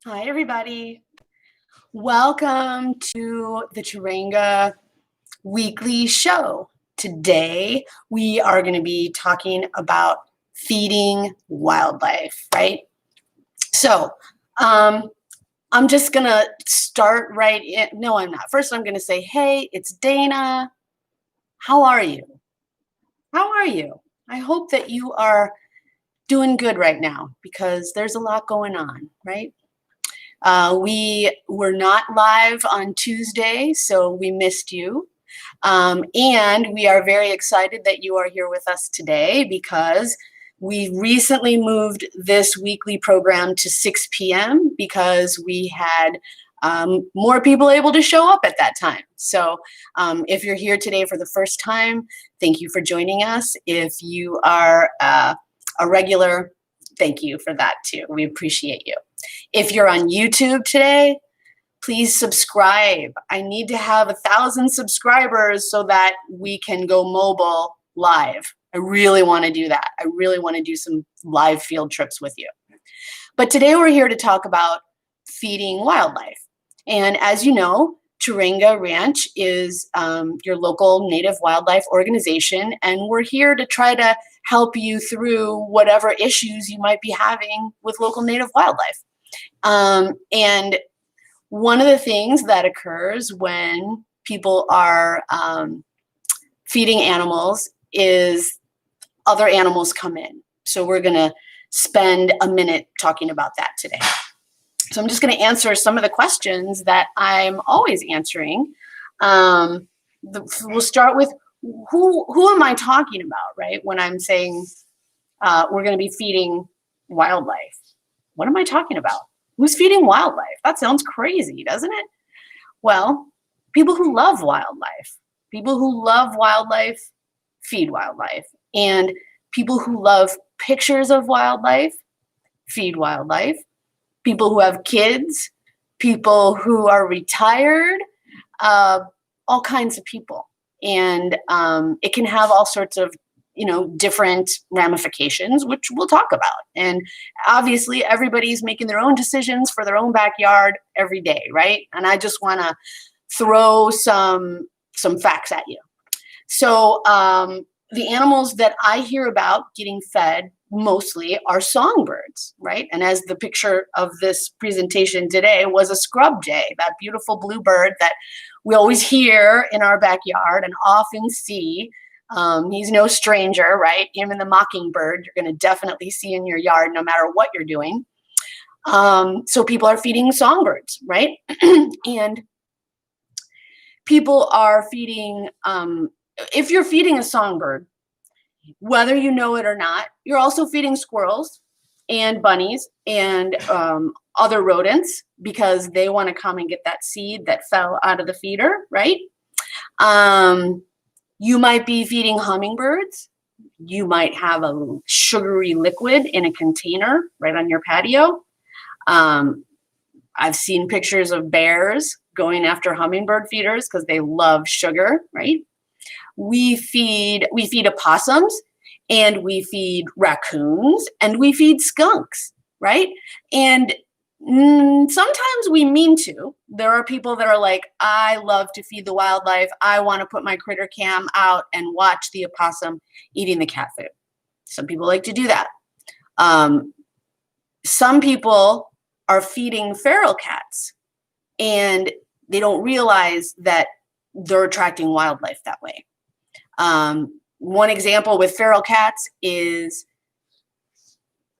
Hi, everybody. Welcome to the Turanga Weekly Show. Today, we are going to be talking about feeding wildlife, right? So, I'm just going to start right in. No, I'm not. First, I'm going to say, hey, it's Dana. How are you? How are you? I hope that you are doing good right now because there's a lot going on, right? We were not live on Tuesday, so we missed you. And we are very excited that you are here with us today because we recently moved this weekly program to 6 p.m. because we had more people able to show up at that time. So if you're here today for the first time, thank you for joining us. If you are a regular, thank you for that too. We appreciate you. If you're on YouTube today, please subscribe. I need to have 1,000 subscribers so that we can go mobile live. I really want to do that. I really want to do some live field trips with you. But today we're here to talk about feeding wildlife. And as you know, Turanga Ranch is your local native wildlife organization, and we're here to try to help you through whatever issues you might be having with local native wildlife. And one of the things that occurs when people are feeding animals is other animals come in. So we're going to spend a minute talking about that today. So I'm just going to answer some of the questions that I'm always answering. We'll start with who am I talking about, right? When I'm saying we're going to be feeding wildlife. What am I talking about? Who's feeding wildlife? That sounds crazy, doesn't it? Well, people who love wildlife. People who love wildlife feed wildlife. And people who love pictures of wildlife feed wildlife. People who have kids, people who are retired, all kinds of people. And it can have all sorts of different ramifications, which we'll talk about. And obviously everybody's making their own decisions for their own backyard every day, right? And I just want to throw some facts at you. So the animals that I hear about getting fed mostly are songbirds, right? And as the picture of this presentation today was a scrub jay, that beautiful blue bird that we always hear in our backyard and often see. He's no stranger, right? Him and the mockingbird, you're going to definitely see in your yard no matter what you're doing. So people are feeding songbirds, right? And people are feeding, if you're feeding a songbird, whether you know it or not, you're also feeding squirrels and bunnies and other rodents because they want to come and get that seed that fell out of the feeder, right? You might be feeding hummingbirds. You might have a sugary liquid in a container right on your patio. I've seen pictures of bears going after hummingbird feeders because they love sugar, right? We feed opossums, and we feed raccoons, and we feed skunks, right? And sometimes we mean to. There are people that are like, I love to feed the wildlife. I want to put my critter cam out and watch the opossum eating the cat food. Some people like to do that. Some people are feeding feral cats, and they don't realize that they're attracting wildlife that way. One example with feral cats is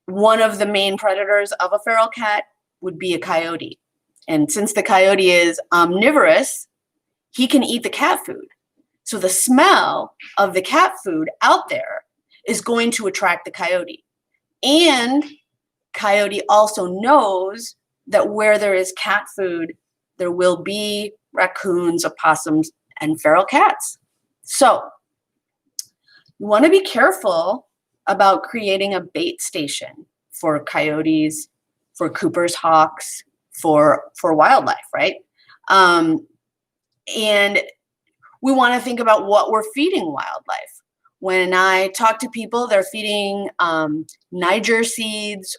one of the main predators of a feral cat would be a coyote. And since the coyote is omnivorous, he can eat the cat food. So the smell of the cat food out there is going to attract the coyote. And coyote also knows that where there is cat food, there will be raccoons, opossums, and feral cats. So you want to be careful about creating a bait station for coyotes, for Cooper's hawks, for wildlife, right? And we want to think about what we're feeding wildlife. When I talk to people, they're feeding Niger seeds,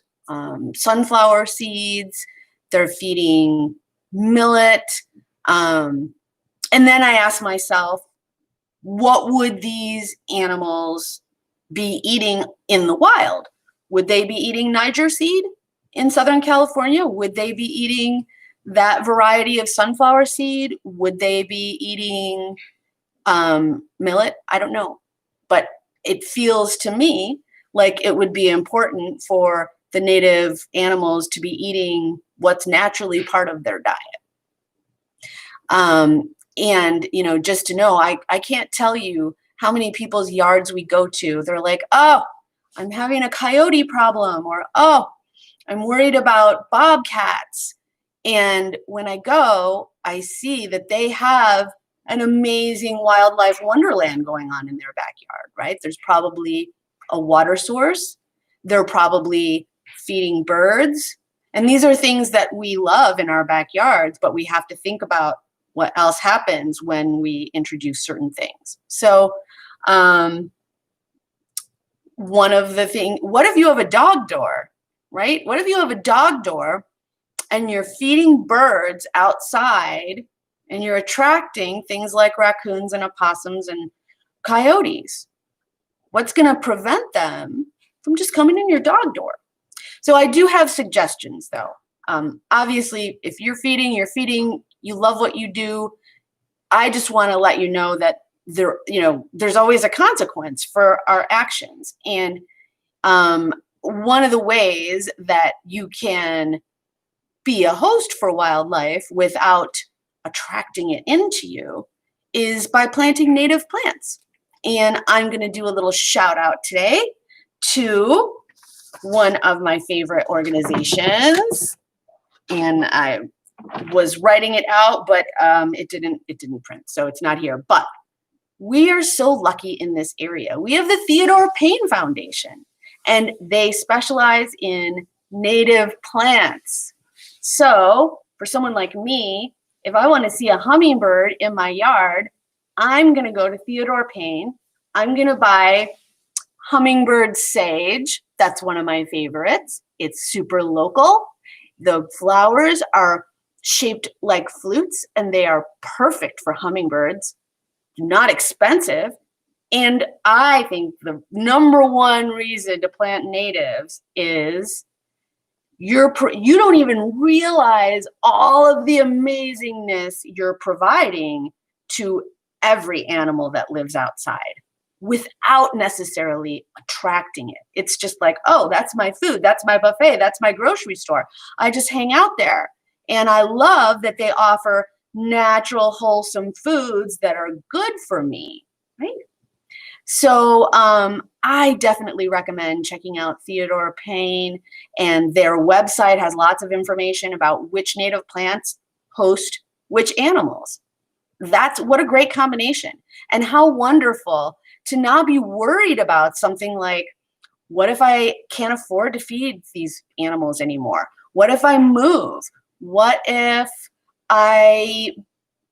sunflower seeds, they're feeding millet. And then I ask myself, what would these animals be eating in the wild? Would they be eating Niger seed in Southern California? Would they be eating that variety of sunflower seed? Would they be eating millet? I don't know. But it feels to me like it would be important for the native animals to be eating what's naturally part of their diet. And, you know, just to know, I can't tell you how many people's yards we go to. They're like, oh, I'm having a coyote problem, or, oh, I'm worried about bobcats. And when I go, I see that they have an amazing wildlife wonderland going on in their backyard, right? There's probably a water source. They're probably feeding birds. And these are things that we love in our backyards, but we have to think about what else happens when we introduce certain things. So one of the things, what if you have a dog door, right? What if you have a dog door and you're feeding birds outside and you're attracting things like raccoons and opossums and coyotes? What's going to prevent them from just coming in your dog door? So I do have suggestions, though. Obviously, if you're feeding, you love what you do. I just want to let you know that there's always a consequence for our actions. And one of the ways that you can be a host for wildlife without attracting it into you is by planting native plants. And I'm going to do a little shout out today to one of my favorite organizations. And I was writing it out, but it didn't print, so it's not here. But we are so lucky in this area. We have the Theodore Payne Foundation, and they specialize in native plants. So for someone like me, if I want to see a hummingbird in my yard, I'm going to go to Theodore Payne. I'm going to buy hummingbird sage. That's one of my favorites. It's super local. The flowers are shaped like flutes, and they are perfect for hummingbirds. Not expensive. And I think the number one reason to plant natives is you don't even realize all of the amazingness you're providing to every animal that lives outside without necessarily attracting it. It's just like, oh, that's my food, that's my buffet, that's my grocery store. I just hang out there. And I love that they offer natural, wholesome foods that are good for me, right? So I definitely recommend checking out Theodore Payne, and their website has lots of information about which native plants host which animals. That's what a great combination. And how wonderful to not be worried about something like, what if I can't afford to feed these animals anymore? What if I move? What if I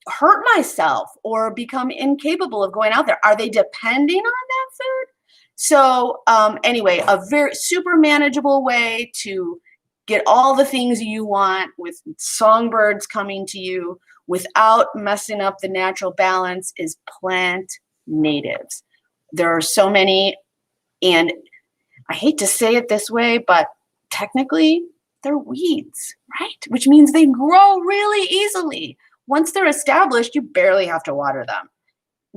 hurt myself or become incapable of going out there? Are they depending on that food? So anyway, a very super manageable way to get all the things you want with songbirds coming to you without messing up the natural balance is plant natives. There are so many, and I hate to say it this way, but technically they're weeds, right? Which means they grow really easily. Once they're established, you barely have to water them.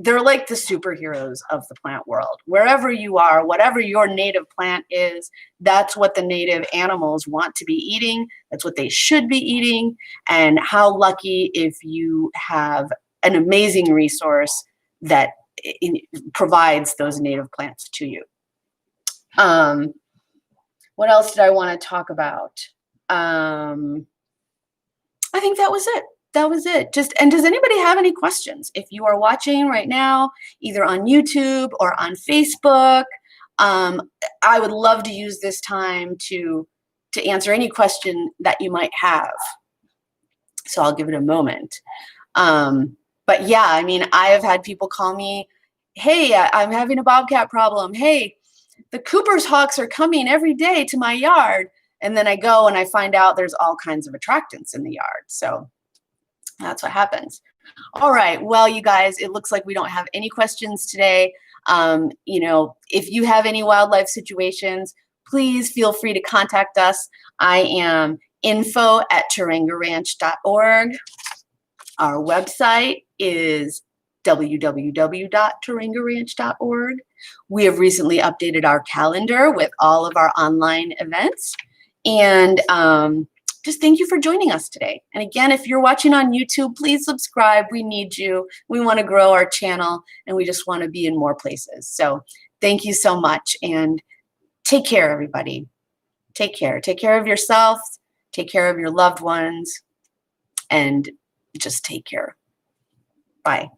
They're like the superheroes of the plant world. Wherever you are, whatever your native plant is, that's what the native animals want to be eating. That's what they should be eating. And how lucky if you have an amazing resource that provides those native plants to you. What else did I want to talk about? I think that was it. And does anybody have any questions? If you are watching right now, either on YouTube or on Facebook, I would love to use this time to answer any question that you might have. So I'll give it a moment. But yeah, I mean, I have had people call me, hey, I'm having a bobcat problem. Hey, the Cooper's hawks are coming every day to my yard. And then I go and I find out there's all kinds of attractants in the yard. So that's what happens. All right. Well, you guys, it looks like we don't have any questions today. If you have any wildlife situations, please feel free to contact us. I am info@tarangaranch.org. Our website is www.tarangaranch.org. We have recently updated our calendar with all of our online events. And just thank you for joining us today. And again, if you're watching on YouTube, please subscribe. We need you. We want to grow our channel, and we just want to be in more places. So thank you so much, and take care, everybody. Take care. Take care of yourself. Take care of your loved ones, and just take care. Bye.